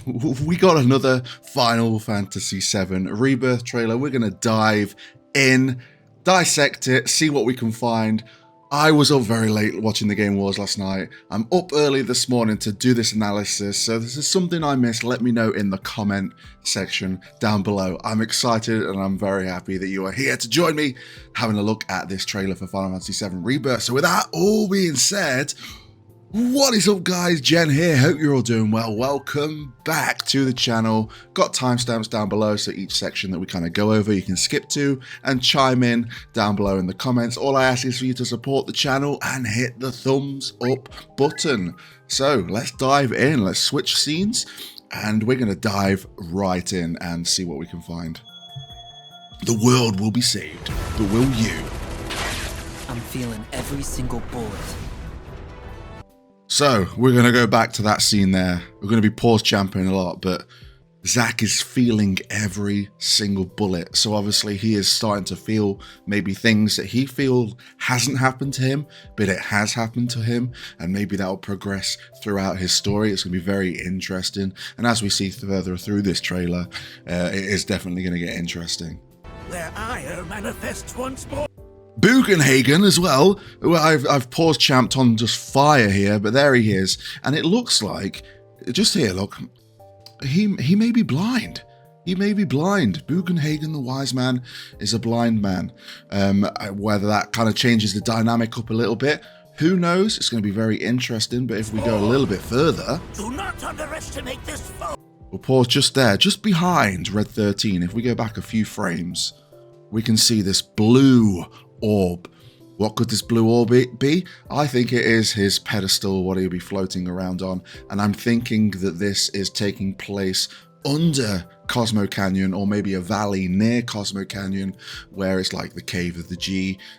we got another Final Fantasy VII Rebirth trailer. We're going to dive in, dissect it, see what we can find. I was up very late watching the Game Wars last night. I'm up early this morning to do this analysis, so if this is something I missed, let me know in the comment section down below. I'm excited and I'm very happy that you are here to join me having a look at this trailer for Final Fantasy VII Rebirth. So with that all being said, what is up guys, Jen here, hope you're all doing well. Welcome back to the channel. Got timestamps down below, so each section that we kind of go over you can skip to and chime in down below in the comments. All I ask is for you to support the channel and hit the thumbs up button. So let's dive in, let's switch scenes, and we're going to dive right in and see what we can find. The world will be saved, but will you? I'm feeling every single bullet. So, we're going to go back to that scene there. We're going to be pause champing a lot, but Zack is feeling every single bullet. So obviously he is starting to feel maybe things that he feels hasn't happened to him, but it has happened to him. And maybe that will progress throughout his story. It's going to be very interesting. And as we see further through this trailer, it is definitely going to get interesting. Their ire manifests once more. Bugenhagen as well. I've pause champed on just fire here, but there he is. And it looks like, just here, look, he may be blind. He may be blind. Bugenhagen, the wise man, is a blind man. Whether that kind of changes the dynamic up a little bit, who knows? It's going to be very interesting. But if we go a little bit further, do not underestimate this foe. We'll pause just there, just behind Red 13. If we go back a few frames, we can see this blue orb. What could this blue orb be? I think it is his pedestal, what he'll be floating around on. And I'm thinking that this is taking place under Cosmo Canyon, or maybe a valley near Cosmo Canyon, where it's like the Cave of the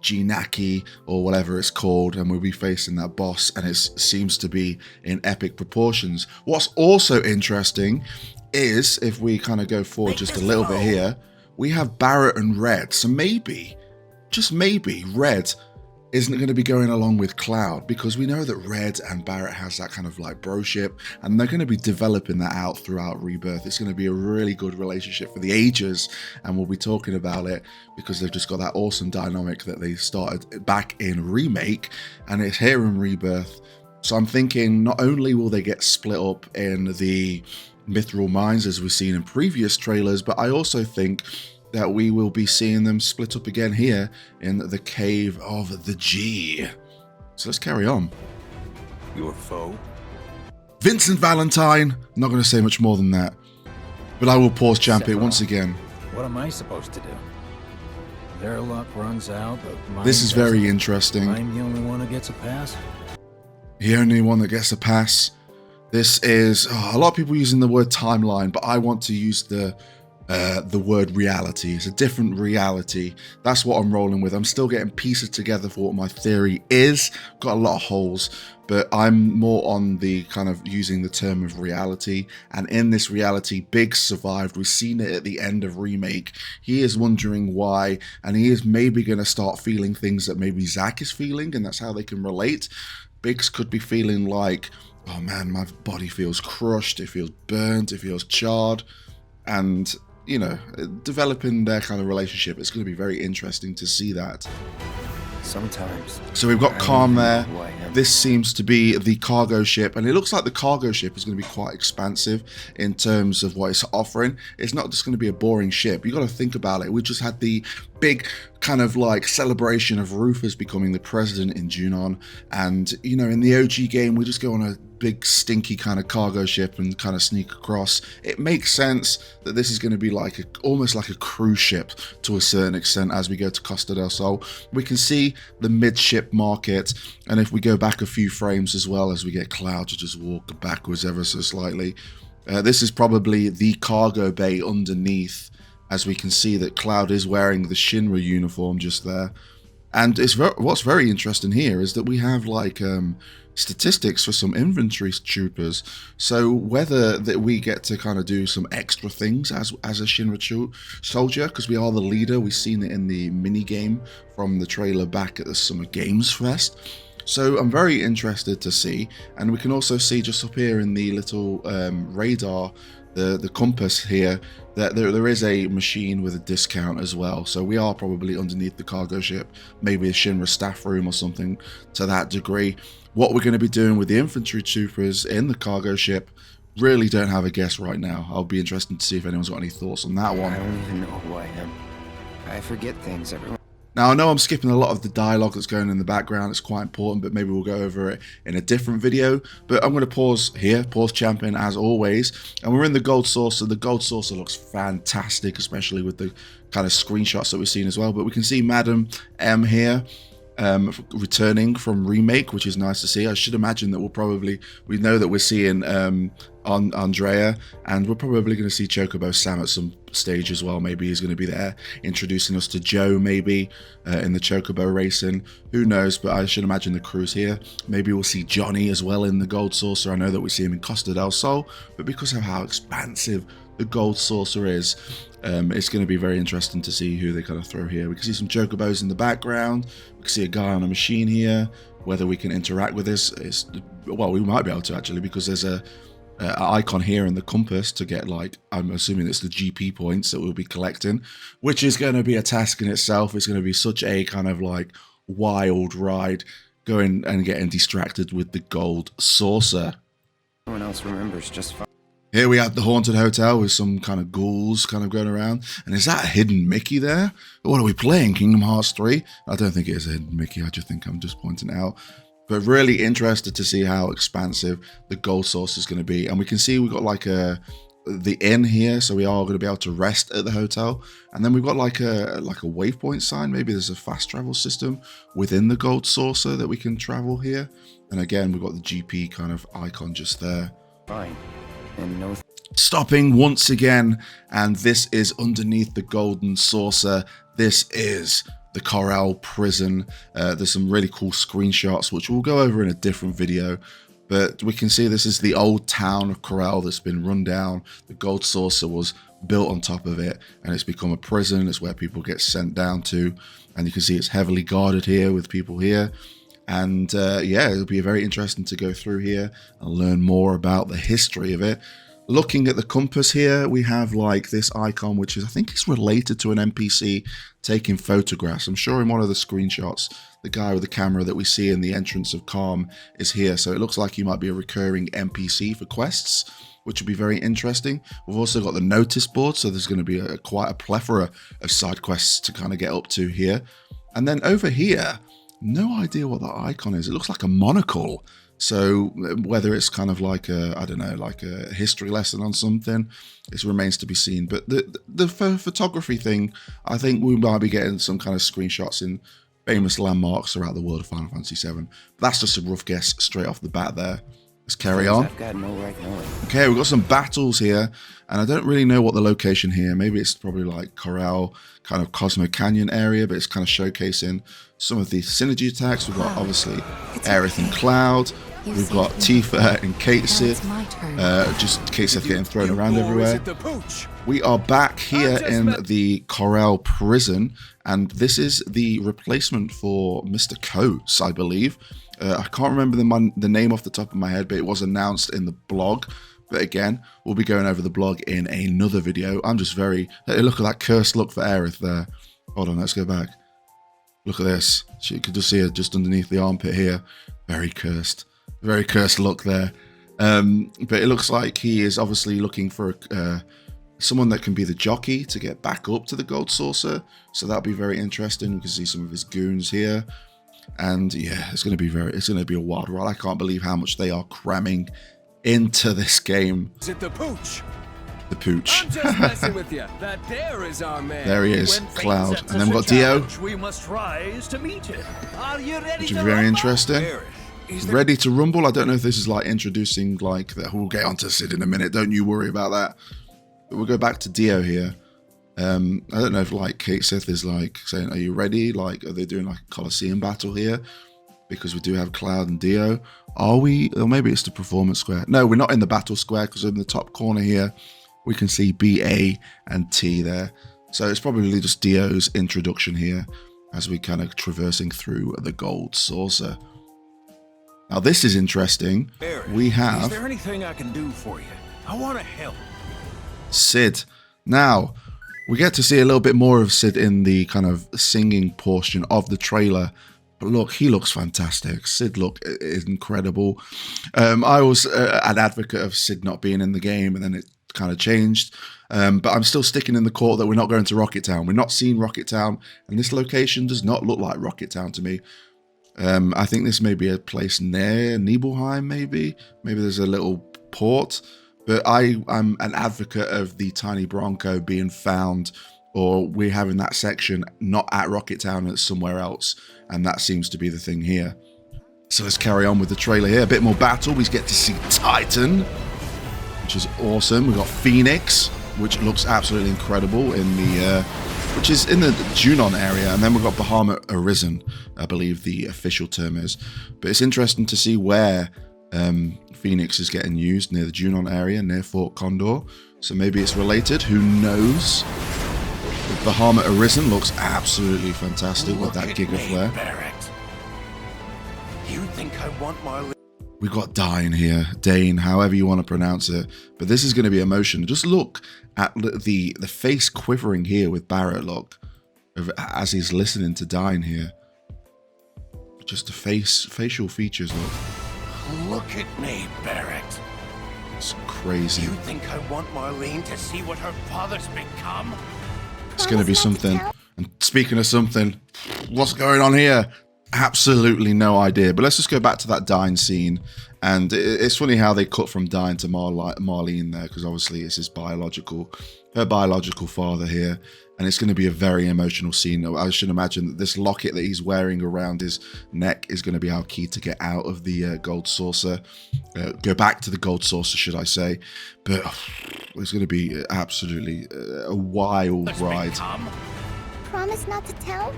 Genaki, or whatever it's called, and we'll be facing that boss, and it seems to be in epic proportions. What's also interesting is, if we kind of go forward just a little bit here, we have Barret and Red, so maybe, just maybe, Red isn't going to be going along with Cloud, because we know that Red and Barret has that kind of like broship, and they're going to be developing that out throughout Rebirth. It's going to be a really good relationship for the ages, and we'll be talking about it because they've just got that awesome dynamic that they started back in Remake, and it's here in Rebirth. So I'm thinking not only will they get split up in the Mithril Mines as we've seen in previous trailers, but I also think that we will be seeing them split up again here in the Cave of the G. So let's carry on. Your foe? Vincent Valentine. Not going to say much more than that, but I will pause champ it once again. What am I supposed to do? Their luck runs out, but mine this is doesn't. very interesting. I'm the only one who gets a pass. The only one that gets a pass. This is a lot of people using the word timeline, but I want to use the word reality. It's a different reality. That's what I'm rolling with. I'm still getting pieces together for what my theory is. Got a lot of holes, but I'm more on the kind of using the term of reality. And in this reality, Biggs survived. We've seen it at the end of Remake. He is wondering why, and he is maybe going to start feeling things that maybe Zack is feeling, and that's how they can relate. Biggs could be feeling like, oh man, my body feels crushed, it feels burnt, it feels charred, and you know, developing their kind of relationship. It's going to be very interesting to see that. Sometimes. So we've got Calm there. This seems to be the cargo ship, and it looks like the cargo ship is going to be quite expansive in terms of what it's offering. It's not just going to be a boring ship. You got to think about it. We just had the big kind of like celebration of Rufus becoming the president in Junon, and you know, in the OG game we just go on a big stinky kind of cargo ship and kind of sneak across. It makes sense that this is going to be like almost like a cruise ship to a certain extent as we go to Costa del Sol. We can see the midship market, and if we go back a few frames as well, as we get Cloud to just walk backwards ever so slightly, this is probably the cargo bay underneath, as we can see that Cloud is wearing the Shinra uniform just there. And it's what's very interesting here is that we have like statistics for some infantry troopers. So whether that we get to kind of do some extra things as a Shinra soldier, because we are the leader. We've seen it in the mini game from the trailer back at the Summer Games Fest. So I'm very interested to see, and we can also see just up here in the little radar, the compass here, that there is a machine with a discount as well. So we are probably underneath the cargo ship, maybe a Shinra staff room or something to that degree. What we're going to be doing with the infantry troopers in the cargo ship, really don't have a guess right now. I'll be interested to see if anyone's got any thoughts on that one. I don't even know who I am. I forget things everyone. Now, I know I'm skipping a lot of the dialogue that's going in the background. It's quite important, but maybe we'll go over it in a different video. But I'm going to pause here, pause champion as always. And we're in the Gold Saucer. The Gold Saucer looks fantastic, especially with the kind of screenshots that we've seen as well. But we can see Madam M here. Returning from Remake, which is nice to see. I should imagine that we know that we're seeing Andrea, and we're probably going to see Chocobo Sam at some stage as well. Maybe he's going to be there introducing us to Joe, maybe in the Chocobo racing. Who knows, but I should imagine the crew's here. Maybe we'll see Johnny as well in the Gold Saucer. I know that we see him in Costa del Sol, but because of how expansive the Gold Saucer is, it's going to be very interesting to see who they kind of throw here. We can see some Chocobos in the background. We can see a guy on a machine here. Whether we can interact with this is, well, we might be able to actually, because there's a icon here in the compass to get, like, I'm assuming it's the GP points that we'll be collecting, which is going to be a task in itself. It's going to be such a kind of like wild ride, going and getting distracted with the Gold Saucer. No one else remembers just fine. Here we have the Haunted Hotel with some kind of ghouls kind of going around. And is that a hidden Mickey there? What are we playing? Kingdom Hearts 3? I don't think it is a hidden Mickey. I just think I'm just pointing it out. But really interested to see how expansive the Gold Saucer is going to be. And we can see we've got like the inn here. So we are going to be able to rest at the hotel. And then we've got like a waypoint sign. Maybe there's a fast travel system within the Gold Saucer that we can travel here. And again, we've got the GP kind of icon just there. Fine. And no. Stopping once again, and this is underneath the Golden Saucer. This is the Corel prison. There's some really cool screenshots, which we'll go over in a different video. But we can see this is the old town of Corel that's been run down. The Gold Saucer was built on top of it, and it's become a prison. It's where people get sent down to. And you can see it's heavily guarded here with people here. And yeah, it'll be very interesting to go through here and learn more about the history of it. Looking at the compass here, we have like this icon, which is, I think it's related to an NPC taking photographs. I'm sure in one of the screenshots, the guy with the camera that we see in the entrance of Calm is here. So it looks like he might be a recurring NPC for quests, which would be very interesting. We've also got the notice board. So there's going to be quite a plethora of side quests to kind of get up to here. And then over here, no idea what that icon is. It looks like a monocle. So whether it's kind of like a, I don't know, like a history lesson on something, it remains to be seen. But the photography thing, I think we might be getting some kind of screenshots in famous landmarks throughout the world of Final Fantasy VII. But that's just a rough guess straight off the bat there. Let's carry on. I've got no right knowing. Okay, we've got some battles here, and I don't really know what the location here. Maybe it's probably like Corel, kind of Cosmo Canyon area, but it's kind of showcasing some of the synergy attacks. We've got obviously Aerith and Cloud. We've got Tifa and Kate Sith. Just Kate Sith getting thrown around everywhere. We are back here in the Corel prison, and this is the replacement for Mr. Coates, I believe. I can't remember the name off the top of my head, but it was announced in the blog. But again, we'll be going over the blog in another video. I'm just very... Look at that cursed look for Aerith there. Hold on, let's go back. Look at this. You could just see her just underneath the armpit here. Very cursed. Very cursed look there. But it looks like he is obviously looking for someone that can be the jockey to get back up to the Gold Saucer. So that'll be very interesting. We can see some of his goons here. And yeah, it's going to be a wild ride. I can't believe how much they are cramming into this game. Is it the pooch? The pooch. I'm just messing with you. That there is our man. There he is, When Cloud. fate And then we've got sets us a Dio, challenge, we must rise to meet it. Are you ready which to is very rumble? interesting. Ready to rumble. I don't know if this is like introducing like that. We'll get onto Cid in a minute. Don't you worry about that. But we'll go back to Dio here. I don't know if like Kate Sith is like saying, "Are you ready?" Like, are they doing like a Colosseum battle here? Because we do have Cloud and Dio. Are we? Or maybe it's the performance square. No, we're not in the battle square because in the top corner here we can see B, A, and T there. So it's probably just Dio's introduction here as we kind of traversing through the Gold Saucer. Now this is interesting. Aerith, We have is there anything I can do for you? I want to help. Cid. Now, we get to see a little bit more of Cid in the kind of singing portion of the trailer. But look, he looks fantastic. Cid is incredible. I was an advocate of Cid not being in the game, and then it kind of changed. But I'm still sticking in the court that we're not going to Rocket Town. We're not seeing Rocket Town, and this location does not look like Rocket Town to me. I think this may be a place near Nibelheim, maybe. Maybe there's a little port. But I'm an advocate of the tiny Bronco being found, or we're having that section not at Rocket Town, it's somewhere else. And that seems to be the thing here. So let's carry on with the trailer here. A bit more battle. We get to see Titan, which is awesome. We've got Phoenix, which looks absolutely incredible which is in the Junon area. And then we've got Bahamut Arisen, I believe the official term is. But it's interesting to see where Phoenix is getting used, near the Junon area, near Fort Condor. So maybe it's related, who knows? But Bahamut Arisen looks absolutely fantastic with that Giga Flare. Barret. You think I want my... We've got Dyne here, Dane, however you want to pronounce it. But this is going to be emotion. Just look at the face quivering here with Barret, look, as he's listening to Dyne here. Just the facial features, look. Look at me, Barret. It's crazy. You think I want Marline to see what her father's become? It's going to be something. And speaking of something, what's going on here? Absolutely no idea. But let's just go back to that Dyne scene. And it's funny how they cut from Dyne to Marline there, because obviously it's her biological father here. And it's going to be a very emotional scene. I should imagine that this locket that he's wearing around his neck is going to be our key to get out of the gold saucer. Go back to the gold saucer, should I say. But it's going to be absolutely a wild ride. Promise not to tell?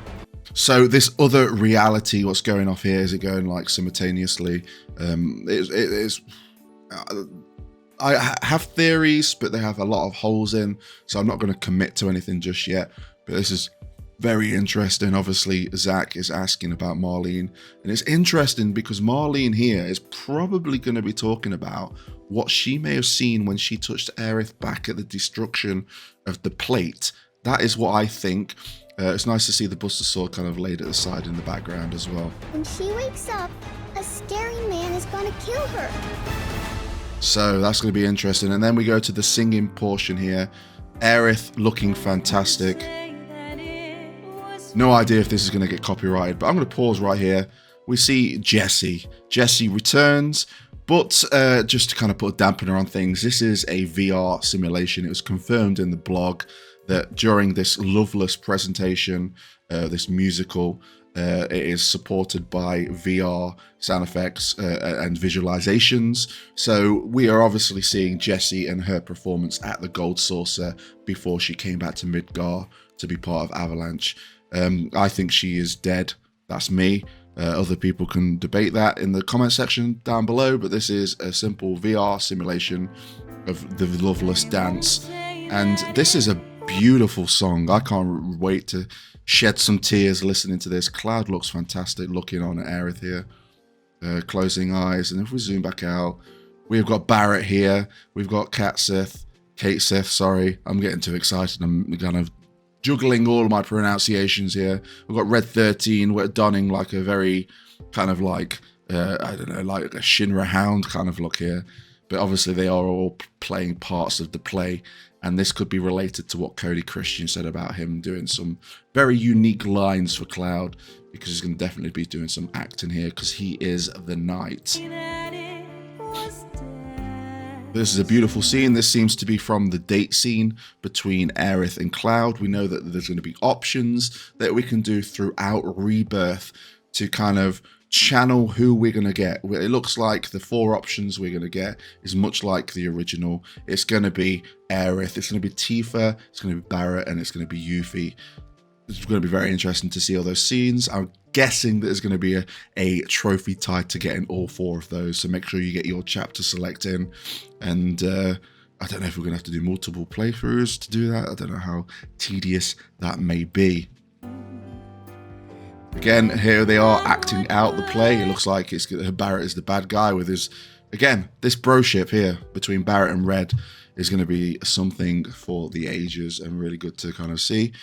So this other reality, what's going off here? Is it going like simultaneously? I have theories, but they have a lot of holes in, so I'm not going to commit to anything just yet. But this is very interesting. Obviously, Zack is asking about Marline, and it's interesting because Marline here is probably going to be talking about what she may have seen when she touched Aerith back at the destruction of the plate. That is what I think. It's nice to see the Buster Sword kind of laid at the side in the background as well. When she wakes up, a scary man is gonna kill her. So that's going to be interesting. And then we go to the singing portion here. Aerith looking fantastic. No idea if this is going to get copyrighted, but I'm going to pause right here. We see Jessie. Jessie returns, but just to kind of put a dampener on things, this is a VR simulation. It was confirmed in the blog that during this Loveless presentation, this musical, it is supported by VR sound effects and visualizations. So we are obviously seeing Jessie and her performance at the Gold Saucer before she came back to Midgar to be part of Avalanche. I think she is dead. That's me. Other people can debate that in the comment section down below, but this is a simple VR simulation of the Loveless dance. And this is a beautiful song. I can't wait to shed some tears listening to this. Cloud looks fantastic looking on at Aerith here. Closing eyes. And if we zoom back out, we've got Barret here. We've got Kate Sith, sorry. I'm getting too excited. I'm kind of juggling all of my pronunciations here. We've got Red 13. We're donning like a very kind of like, I don't know, like a Shinra hound kind of look here. But obviously they are all playing parts of the play. And this could be related to what Cody Christian said about him doing some very unique lines for Cloud, because he's going to definitely be doing some acting here because he is the knight. This is a beautiful scene. This seems to be from the date scene between Aerith and Cloud. We know that there's going to be options that we can do throughout Rebirth to kind of channel who we're going to get. It looks like the 4 options we're going to get is much like the original. It's going to be Aerith, it's going to be Tifa, it's going to be Barret, and it's going to be Yuffie. It's going to be very interesting to see all those scenes. I'm guessing that there's going to be a trophy tied to getting all 4 of those, so make sure you get your chapter select in. And I don't know if we're going to have to do multiple playthroughs to do that. I don't know how tedious that may be. Again, here they are acting out the play. It looks like Barret is the bad guy with his... Again, this broship here between Barret and Red is going to be something for the ages and really good to kind of see.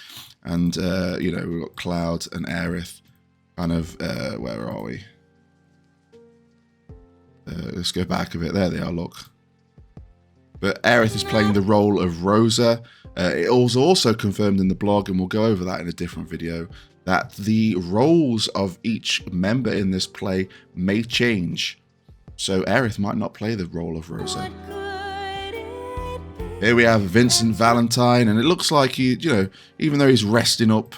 And, you know, we've got Cloud and Aerith kind of... where are we? Let's go back a bit. There they are, look. But Aerith is playing the role of Rosa. It was also confirmed in the blog, and we'll go over that in a different video, that the roles of each member in this play may change. So Aerith might not play the role of Rosa. Here we have Vincent Valentine, and it looks like he, you know, even though he's resting up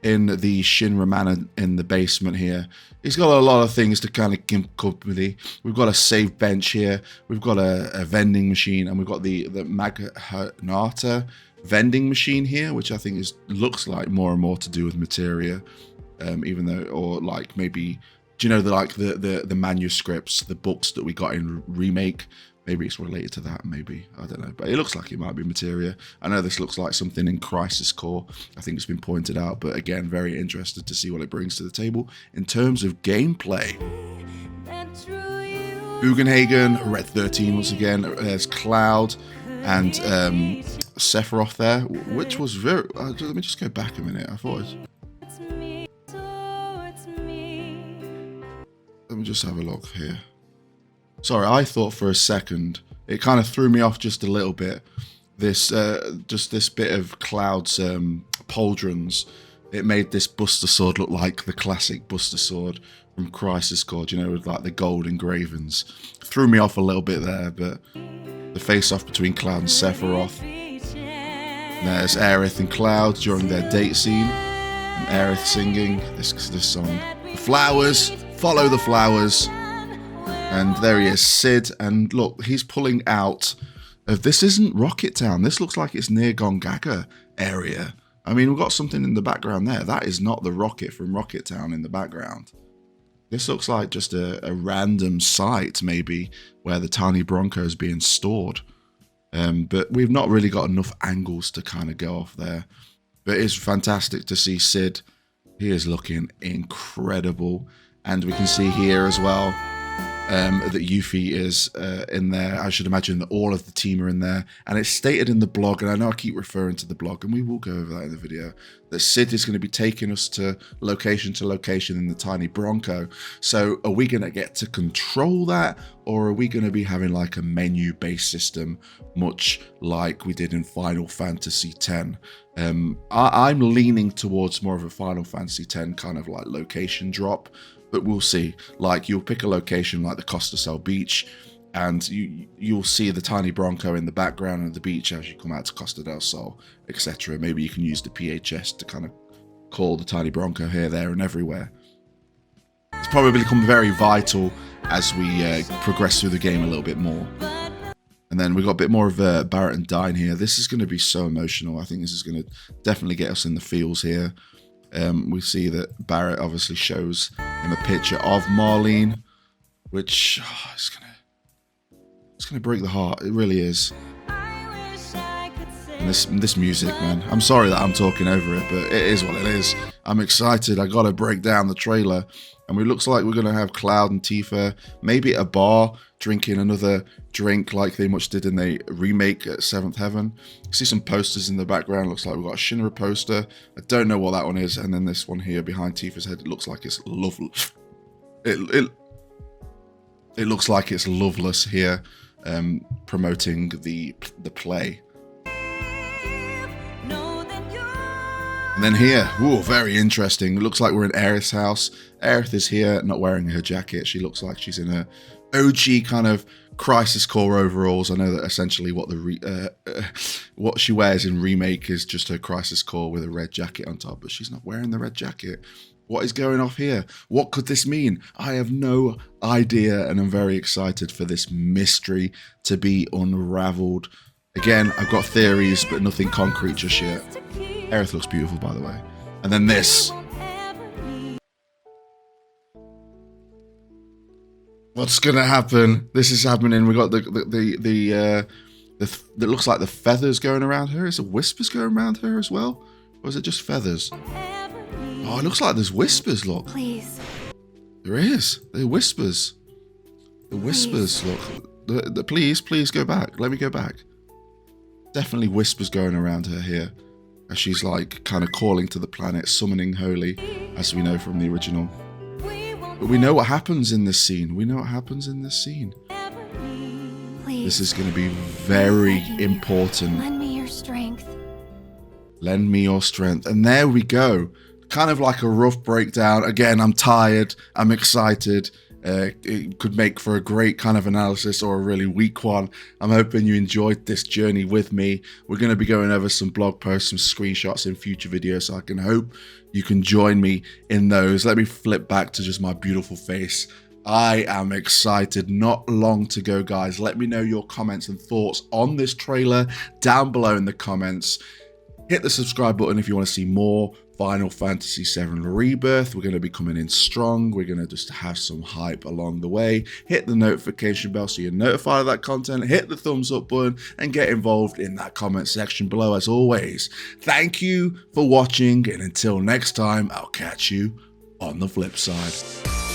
in the Shinra manor in the basement here, he's got a lot of things to kind of keep company. We've got a save bench here, we've got a vending machine, and we've got the Magnata vending machine here, which I think looks like more and more to do with materia, even though, or like maybe, do you know, the manuscripts, the books that we got in Remake? Maybe it's related to that, maybe. I don't know. But it looks like it might be materia. I know this looks like something in Crisis Core. I think it's been pointed out. But again, very interested to see what it brings to the table in terms of gameplay. Bugenhagen, Red 13 once again. There's Cloud and Sephiroth there, which was very... let me just go back a minute. I thought let me just have a look here. Sorry, I thought for a second, it kind of threw me off just a little bit. This, just this bit of Cloud's pauldrons, it made this Buster Sword look like the classic Buster Sword from Crisis Core, you know, with like the gold engravings. Threw me off a little bit there, but the face-off between Cloud and Sephiroth. And there's Aerith and Cloud during their date scene, and Aerith singing this song. The flowers, follow the flowers. And there he is, Cid, and look, he's pulling out of... This isn't Rocket Town. This looks like it's near Gongaga area. I mean, we've got something in the background there. That is not the rocket from Rocket Town in the background. This looks like just a random site, maybe, where the tiny Bronco is being stored. But we've not really got enough angles to kind of go off there. But it's fantastic to see Cid. He is looking incredible. And we can see here as well... that Yuffie is in there. I should imagine that all of the team are in there. And it's stated in the blog, and I know I keep referring to the blog, and we will go over that in the video, that Cid is going to be taking us to location in the tiny Bronco. So are we going to get to control that, or are we going to be having like a menu-based system, much like we did in Final Fantasy X? I'm leaning towards more of a Final Fantasy X kind of like location drop, but we'll see. Like, you'll pick a location like the Costa Cel Beach, and you'll see the tiny Bronco in the background of the beach as you come out to Costa del Sol, etc. Maybe you can use the PHS to kind of call the tiny Bronco here, there, and everywhere. It's probably become very vital as we progress through the game a little bit more. And then we've got a bit more of Barret and Dyne here. This is going to be so emotional. I think this is going to definitely get us in the feels here. We see that Barret obviously shows him a picture of Marline, which it's gonna break the heart. It really is. And this music, man. I'm sorry that I'm talking over it, but it is what it is. I'm excited. I gotta break down the trailer, and it looks like we're gonna have Cloud and Tifa maybe at a bar drinking another drink like they much did in the remake at Seventh Heaven. You see some posters in the background. Looks like we've got a Shinra poster. I don't know what that one is. And then this one here behind Tifa's head, it looks like it's lovely. It looks like it's Loveless here, promoting the play. And then here, ooh, very interesting. It looks like we're in Aerith's house. Aerith is here, not wearing her jacket. She looks like she's in her OG kind of Crisis Core overalls. I know that essentially what what she wears in Remake is just her Crisis Core with a red jacket on top, but she's not wearing the red jacket. What is going off here? What could this mean? I have no idea, and I'm very excited for this mystery to be unraveled. Again, I've got theories, but nothing concrete just yet. Aerith looks beautiful, by the way. And then this. What's gonna happen? This is happening. We got the that looks like the feathers going around her. Is it whispers going around her as well, or is it just feathers? Oh, it looks like there's whispers, look. Please. There is. There are whispers. The whispers, look. Please go back. Let me go back. Definitely whispers going around her here. As she's like kind of calling to the planet, summoning Holy, as we know from the original. But we know what happens in this scene. We know what happens in this scene. Please. This is going to be very important. Lend me your strength. Lend me your strength. And there we go. Kind of like a rough breakdown. Again, I'm tired. I'm excited. It could make for a great kind of analysis or a really weak one. I'm hoping you enjoyed this journey with me. We're going to be going over some blog posts, some screenshots in future videos, so I can hope you can join me in those. Let me flip back to just my beautiful face. I am excited. Not long to go, guys. Let me know your comments and thoughts on this trailer down below in the comments. Hit the subscribe button if you want to see more Final Fantasy VII Rebirth. We're going to be coming in strong. We're going to just have some hype along the way. Hit the notification bell so you're notified of that content. Hit the thumbs up button and get involved in that comment section below as always. Thank you for watching, and until next time, I'll catch you on the flip side.